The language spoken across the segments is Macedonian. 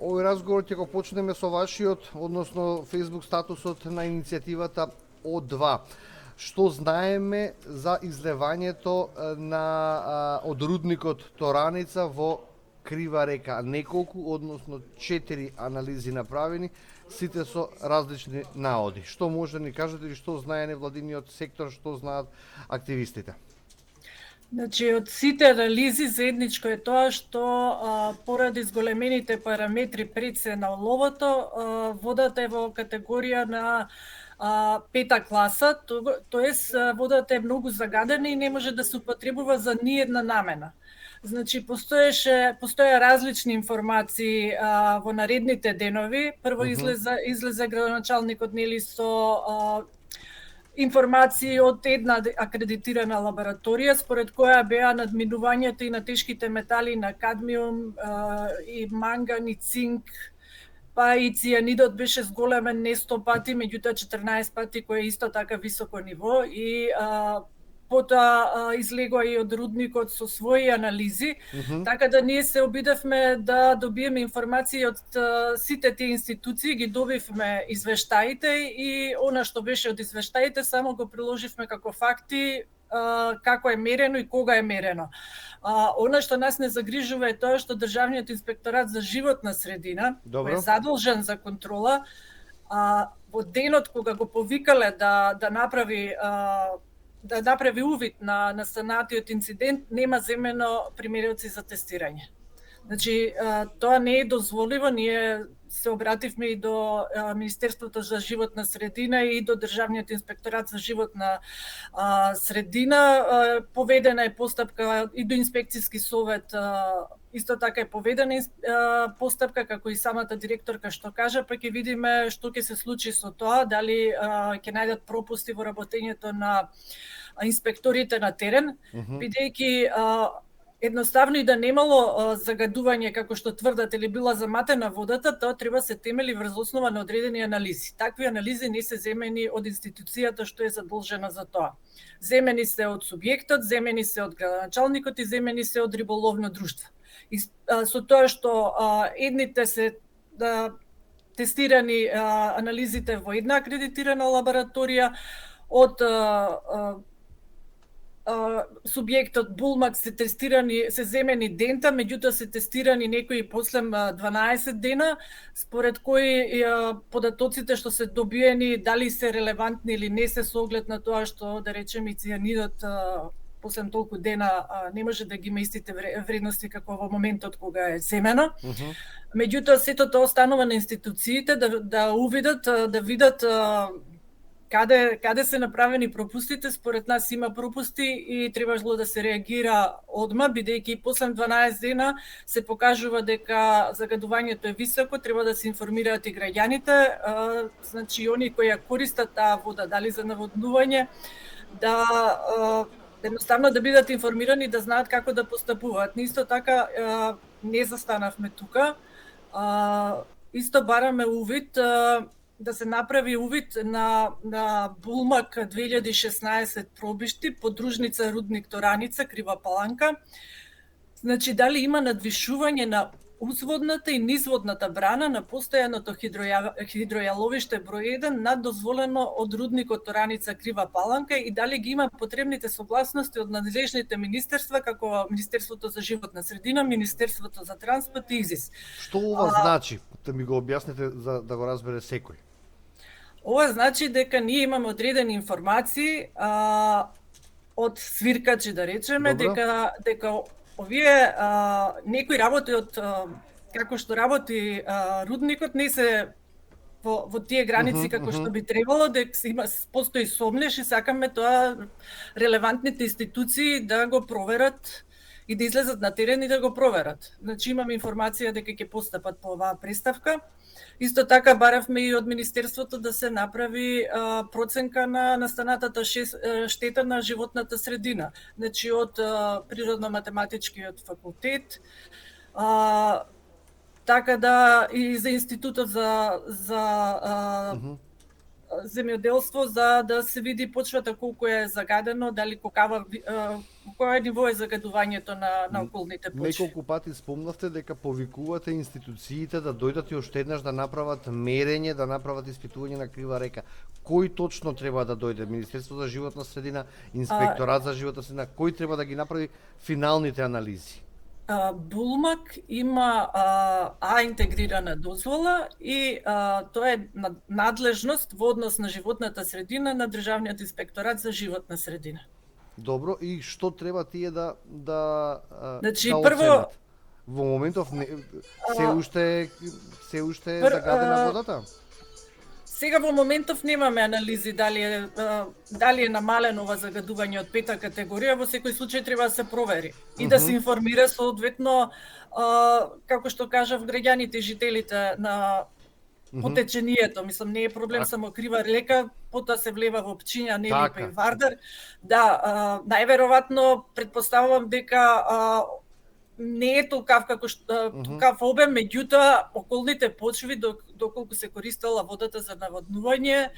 Овој разговор ќе го почнеме со вашиот, односно Facebook статусот на иницијативата О2. Што знаеме за излевањето од рудникот Тораница во Крива река? Неколку, односно 4 анализи направени, сите со различни наоди. Што може да ни кажете и што знае невладиниот сектор, што знаат активистите? Значи, од сите анализи заедничко е тоа што поради зголемените параметри пред се на оловото, водата е во категорија на пета класа, тоест водата е многу загадена и не може да се употребува за ниедна намена. Значи, постоја различни информации во наредните денови. Прво излезе градоначалникот нели со информации од една акредитирана лабораторија, според која беа надминувањето и на тешките метали, на кадмиум, и манган, и цинк, па и цијанидот беше зголемен не 100 пати, меѓутоа 14 пати, кој е исто така високо ниво, и потоа излегува и од рудникот со своји анализи, така да ние се обидевме да добиеме информации од сите тие институции, ги добивме извештаите и она што беше од извештаите само го приложивме како факти, како е мерено и кога е мерено. Она што нас не загрижува е тоа што Државниот инспекторат за животна средина, кој е задолжен за контрола, во денот кога го повикале да направи увид на настанатиот инцидент, нема земено примериоци за тестирање. Значи, тоа не е дозволиво, ние се обративме и до Министерството за животна средина и до Државниот инспекторат за животна средина. Поведена е постапка и до инспекцијски совет, исто така е поведена постапка, како и самата директорка што кажа, па ќе видиме што ќе се случи со тоа, дали ќе најдат пропусти во работењето на инспекторите на терен, бидејќи едноставно и да немало загадување како што тврдат или била заматена водата, тоа треба се темели врз основа на одредени анализи. Такви анализи не се земени од институцијата што е задолжена за тоа. Земени се од субјектот, земени се од градоначалникот и земени се од риболовно друштво. И со тоа што едните се тестирани анализите во една акредитирана лабораторија, од субјектот Булмак се земени дента, меѓутоа се тестирани некои после 12 дена, според кои податоците што се добиени дали се релевантни или не се со оглед на тоа што, да речеме, и цијанидот после толку дена не може да ги има истите вредности како во моментот кога е земено. Меѓутоа сето тоа останува на институциите да увидат, да видат каде се направени пропустите. Според нас има пропусти и требало да се реагира одма, бидејќи после 12 дена се покажува дека загадувањето е високо, треба да се информираат и граѓаните, значи они кои ја користат таа вода, дали за наводнување, да едноставно да бидат информирани, да знаат како да постапуваат. Исто така не застанавме тука. Исто бараме увид, да се направи увид на Булмак 2016 пробишти, подружница рудник Тораница, Крива Паланка. Значи, дали има надвишување на узводната и низводната брана на постојаното хидројаловиште број 1 над дозволено од рудникот Тораница Крива Паланка и дали ги има потребните согласности од надлежните министерства, како Министерството за животна средина, Министерството за транспорт и ИЗИС. Што ова значи? Да ми го објасните за да го разбере секој. Ова значи дека ние имаме одредени информации од свиркачи, да речеме, дека овие некои работи од како што работи рудникот не се во тие граници како што би требало, дека постои сомнеш и сакаме тоа релевантните институции да го проверат и да излезат на терен и да го проверат. Значи имаме информација дека ќе постапат по оваа преставка. Исто така баравме и од Министерството да се направи проценка на настанатата штета на животната средина. Значи од Природно-математичкиот факултет, така да и за Институтот за земјоделство за да се види почвата колку е загадено, дали кој ниво е загадувањето на околните почви. Неколку пати спомнавте дека повикувате институциите да дојдат и уште еднаш да направат мерење, да направат испитување на крива река. Кој точно треба да дојде? Министерство за животна средина, Инспекторат за животна средина, кој треба да ги направи финалните анализи? Булмак има интегрирана дозвола и тоа е надлежност во однос на животната средина на Државниот инспекторат за животна средина. Добро, и што треба тие да Значи, да прво оценат? Во моментов се уште е загадена водата? Сега во моментов немаме анализи дали е намалено ова загадување од 5-та категорија, во секој случај треба да се провери и да се информира соодветно, како што кажав, граѓаните и жителите на потечението. Мислам, не е проблем само крива река, потоа се влева во Пчиња, Нелипа и Вардар. Да, најверојатно претпоставувам дека не е толкав толкав обем, меѓутоа околните почви доколку се користела водата за наводнување,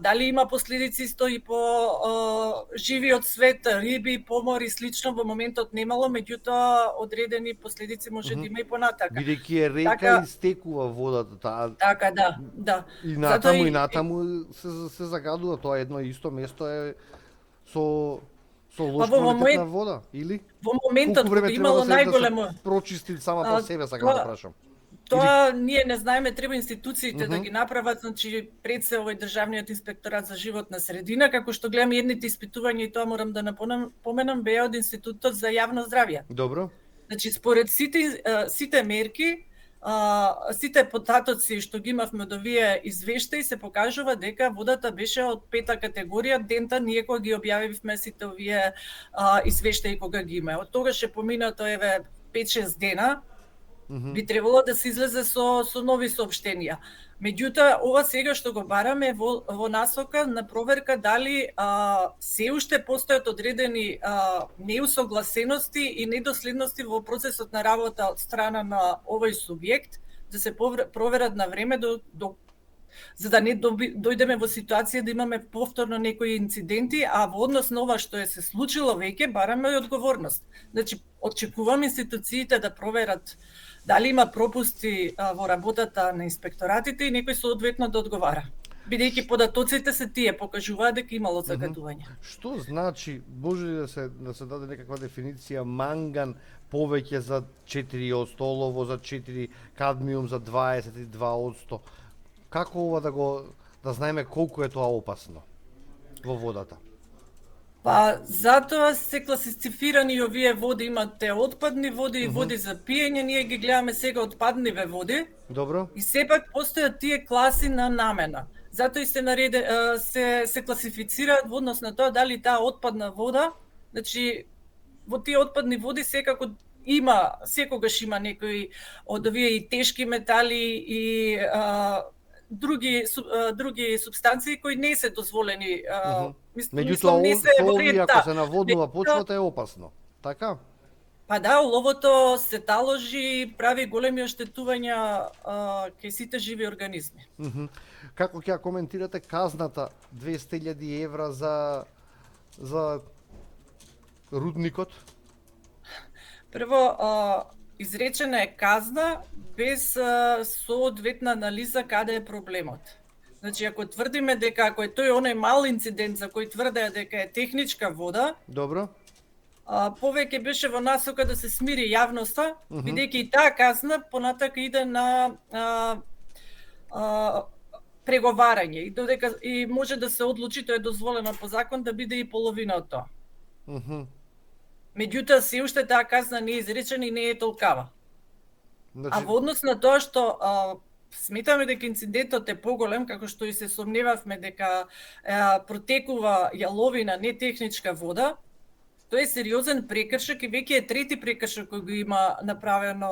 дали има последици исто и по живиот свет, риби, помори и слично, во моментот немало, меѓутоа одредени последици може да има и понатака. Бидејќи е река истекува водата, Така, да. И натаму се загадува, тоа едно и исто место е со лош квалитетна вода, или? Во моментот кога имало најголемо прочисти сама по себе, сакам да прашам. Тоа ние не знаеме, треба институциите да ги направат, значи пред се овој Државниот инспекторат за животна средина, како што гледам едните испитувања и тоа морам да напоменам, беа од Институтот за јавно здравје. Добро. Значи според сите мерки, сите потатоци што ги имавме од овие извештаи се покажува дека водата беше од 5-та категорија дента ние кога ги објавивме сите овие извештаи кога ги има. Од тогаш е поминато 5-6 дена. Би требало да се излезе со нови соопштенија. Меѓутоа, ова сега што го бараме во насока на проверка дали се уште постојат одредени неусогласености и недоследности во процесот на работа од страна на овој субјект, да се проверат на време за да не дојдеме во ситуација да имаме повторно некои инциденти, а во однос на ова што се случило веќе, бараме и одговорност. Значи, очекувам институциите да проверат дали има пропусти во работата на инспекторатите и некој соодветно да одговара. Бидејќи податоците се тие покажуваат дека имало загадување. Што значи, може ли да се даде некаква дефиниција манган повеќе за 4%, олово за 4%, кадмиум за 22%? Како ова да знаеме колку е тоа опасно во водата? Па, затоа се класифирани овие води, имате отпадни води и води за пиење, ние ги гледаме сега отпадниве води. Добро. И сепак постојат тие класи на намена. Затоа и се класифицираат во однос на тоа дали таа отпадна вода, значи во тие отпадни води секогаш има некои од овие и тешки метали и други субстанции кои не се дозволени. Меѓутоа, солови ако се наводнува почвата е опасно, така? Па да, оловото се таложи, прави големи оштетувања кај сите живи организми. Како ќе ја коментирате казната 200.000 евра за рудникот? Прво, изречена е казна без соодветна анализа каде е проблемот. Значи, ако тврдиме дека ако е тој оној мал инцидент за кој тврдеа дека е техничка вода, добро, повеќе беше во насока да се смири јавноста, бидејќи и таа казна понатака иде на преговарање и може да се одлучи, тоа е дозволено по закон, да биде и половина од тоа. Меѓутоа, се уште таа казна не е изречена и не е толкава. А во однос на тоа што сметаме дека инцидентот е поголем, како што и се сомневавме дека протекува јаловина, не техничка вода, тоа е сериозен прекршок и веќе е трети прекршок кој го има направено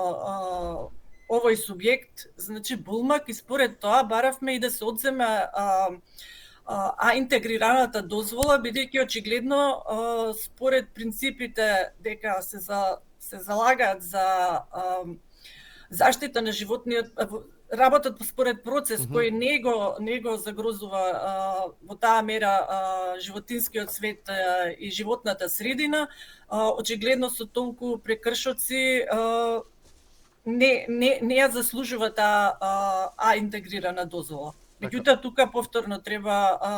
овој субјект, значи Булмак, и според тоа баравме и да се одземе интегрираната дозвола, бидејќи очигледно според принципите дека се залагаат за заштита на работат според процес кој не го загрозува во таа мера животинскиот свет и животната средина, очигледно со толку прекршоци не ја заслужува таа интегрирана дозвола. Меѓутоа тука повторно треба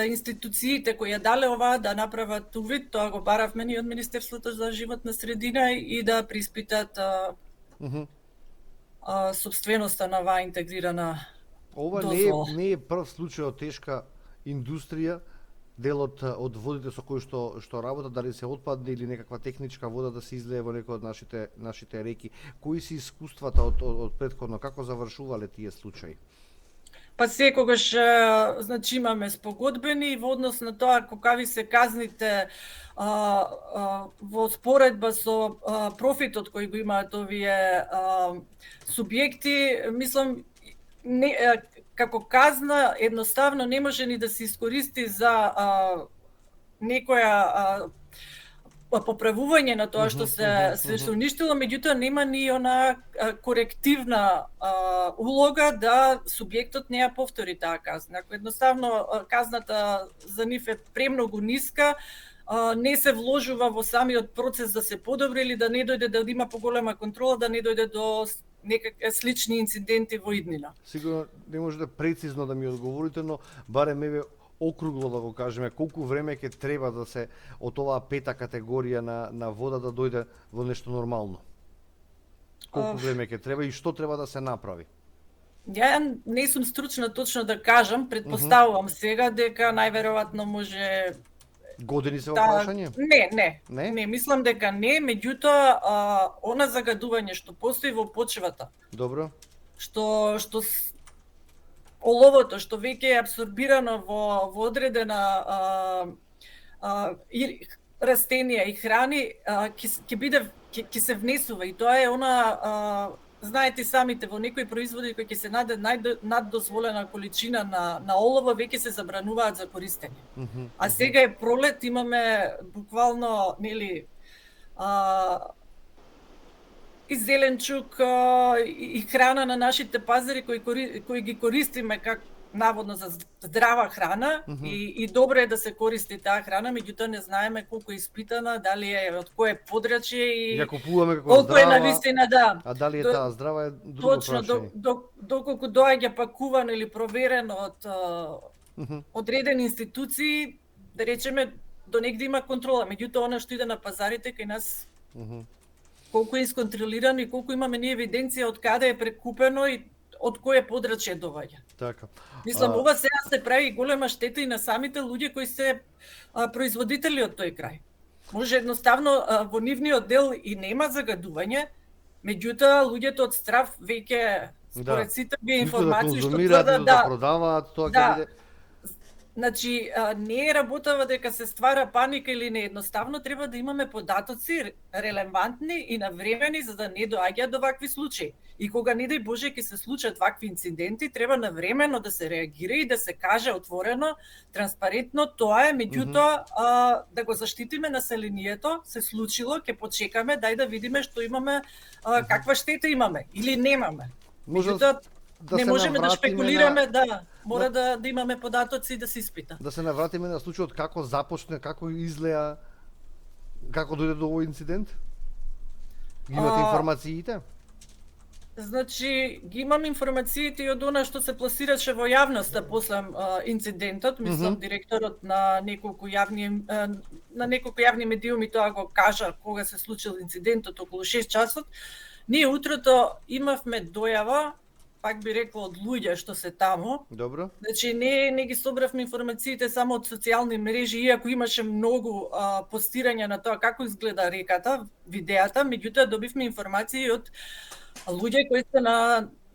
институциите кои ја дале оваа да направат увид, тоа го баравме ни од Министерството за животна средина и да приспитат собственоста на оваа интегрирана дозвола. Ова не е прв случај од тешка индустрија, делот од водите со кои што работат, дали се отпадни или некаква техничка вода да се излее во некој од нашите реки. Кои се искуствата од претходно, како завршувале тие случаи? Па секогаш значи имаме спогодбени во однос на тоа какви се казните во споредба со профитот кој го имаат овие субјекти, мислам како казна едноставно не може ни да се искористи за некоја поправување на тоа што се уништило, меѓутоа нема ни она корективна улога да субјектот не ја повтори таа казна. Ако едноставно казната за нив е премногу ниска, не се вложува во самиот процес да се подобри или да не дојде да има поголема контрола, да не дојде до некакви слични инциденти во иднина. Сигурно не можете прецизно да ми одговорите, но барем еве округло да го кажеме, колку време ќе треба да се од оваа пета категорија на вода да дојде во нешто нормално? Колку време ќе треба и што треба да се направи? Ја не сум стручна точно да кажам, предпоставувам сега дека најверојатно може години се во прашање? Не, мислам дека не, меѓутоа она загадување што постои во почвата. Добро. Што оловото што веќе е абсорбирано во одредена растенија и храни ќе се внесува и тоа е она знаете самите во некои производи кои ќе се најде наддозволена количина на олово веќе се забрануваат за користење. А сега е пролет, имаме буквално нели и зеленчук и храна на нашите пазари кои ги користиме како наводно за здрава храна и добро е да се користи таа храна, меѓутоа не знаеме колку е испитана, дали е од кое подрачје и ја купуваме како колку здрава, е навистина а дали е таа здрава е друго прашање. Точно, доколку доаѓа пакувано или проверено од одредени институции, да речеме до негде има контрола, меѓутоа она што иде на пазарите кај нас колку е исконтролирано и колку имаме ние евиденција од каде е прекупено и од кое подрачје доаѓа. Така. Мислам, ова сега се прави голема штета и на самите луѓе кои се производители од тој крај. Може едноставно во нивниот дел и нема загадување, меѓутоа луѓето од страв веќе според сите овие информации што тврдат да продаваат тоа ќе биде. Значи, не е работава дека се ствара паника или не, едноставно треба да имаме податоци релевантни и навремени за да не доаѓаат до вакви случаи. И кога не дај Боже ќе се случат вакви инциденти, треба навремено да се реагира и да се каже отворено, транспарентно тоа е, меѓутоа да го заштитиме населението, се случило, ќе почекаме, дај да видиме што имаме, каква штета имаме или немаме. Меѓутоа не можеме да шпекулираме, мора да имаме податоци и да се испита. Да се навратиме на случајот како започне, како излеа, како дојде до овој инцидент? Ги имате информациите? Значи, ги имам информациите и од она што се пласираше во јавноста после инцидентот, мислам директорот на неколку јавни медиуми тоа го кажа кога се случил инцидентот околу 6 часот. Ние утрото имавме дојава, пак би рекла од луѓе што се таму. Добро. Значи не ги собравме информациите само од социјални мрежи, иако имаше многу постирања на тоа како изгледа реката, видеата, меѓутоа добивме информации од луѓе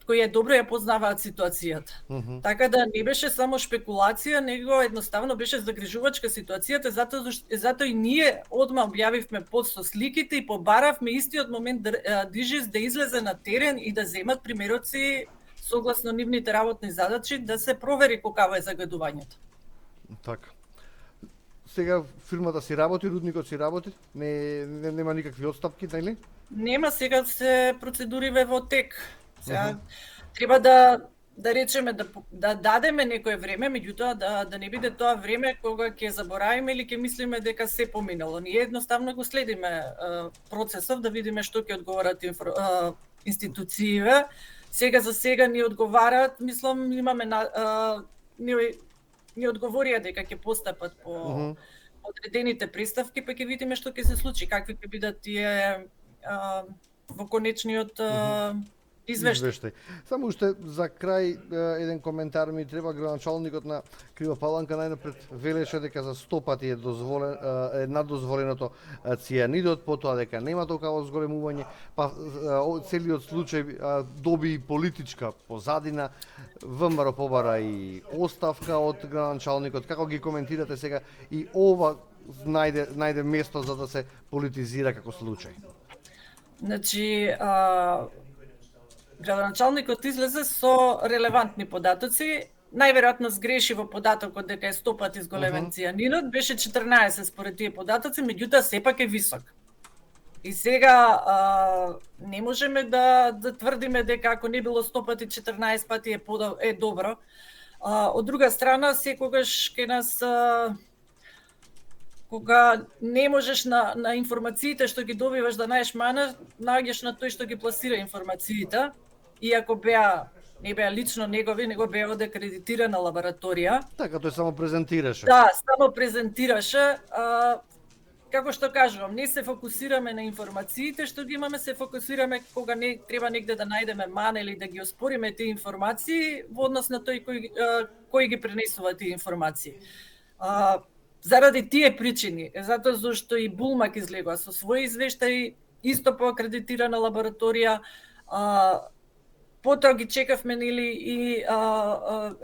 кои добро ја познаваат ситуацијата. Така да не беше само шпекулација, него едноставно беше загрижувачка ситуацијата, затоа и ние одма објавивме пост со сликите и побаравме истиот момент Дижис да излезе на терен и да земат примероци согласно нивните работни задачи да се провери каква е загадувањето. Така. Сега фирмата си работи, рудникот си работи, нема никакви отстапки, нели? Нема, сега се процедуриве во тек. Сега треба да речеме да дадеме некое време, меѓутоа да не биде тоа време кога ќе заборавиме или ќе мислиме дека се поминало. Ние едноставно го следиме процесов да видиме што ќе одговарат институциите. Сега за сега ни одговараат, мислам имаме ни одговорија дека ќе постапат по одредените приставки, па ќе видиме што ќе се случи, какви ќе бидат тие во конечниот извештај. Само уште за крај еден коментар ми треба. Градоначалникот на Крива Паланка најнапред велеше дека за 100 пати е надозволеното цијанидот, потоа дека нема толкова зголемување, па целиот случај доби и политичка позадина. ВМРО побара и оставка од градоначалникот. Како ги коментирате сега и ова најде место за да се политизира како случај? Значи, градоначалникот излезе со релевантни податоци. Најверојатно сгреши во податокот дека е 100 пати зголемен цијанинот, беше 14 според тие податоци, меѓутоа сепак е висок. И сега не можеме да тврдиме дека ако не било 100 пати, 14 пати е добро. Од друга страна, секогаш ке нас кога не можеш на информациите што ги добиваш да најдеш мана, наоѓаш на тој што ги пласира информациите. Иако не беа лично негови, него беа од акредитирана лабораторија. Така, тој само презентираше. Да, само презентираше. Како што кажувам, не се фокусираме на информациите што ги имаме, се фокусираме кога не треба негде да најдеме мана или да ги оспориме тие информации во однос на тој кој ги пренесува тие информации. Заради тие причини, затоа зашто и Булмак излегува со свој извештај, исто по акредитирана лабораторија, потоа ги чекавме и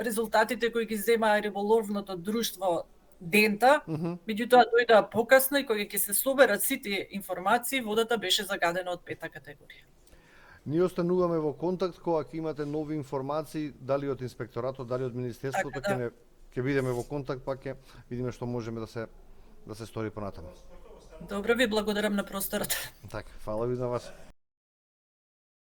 резултатите кои ги зема риболовното друштво Дента, меѓутоа дојдоа покасно и кога ќе се соберат сите информации, водата беше загадена од 5-та категорија. Ние остануваме во контакт кога ќе имате нови информации, дали од инспекторатот, дали од министерството, ќе бидеме во контакт, па ќе видиме што можеме да се стори понатаму. Добро, ви благодарам на просторот. Така, фала ви на вас.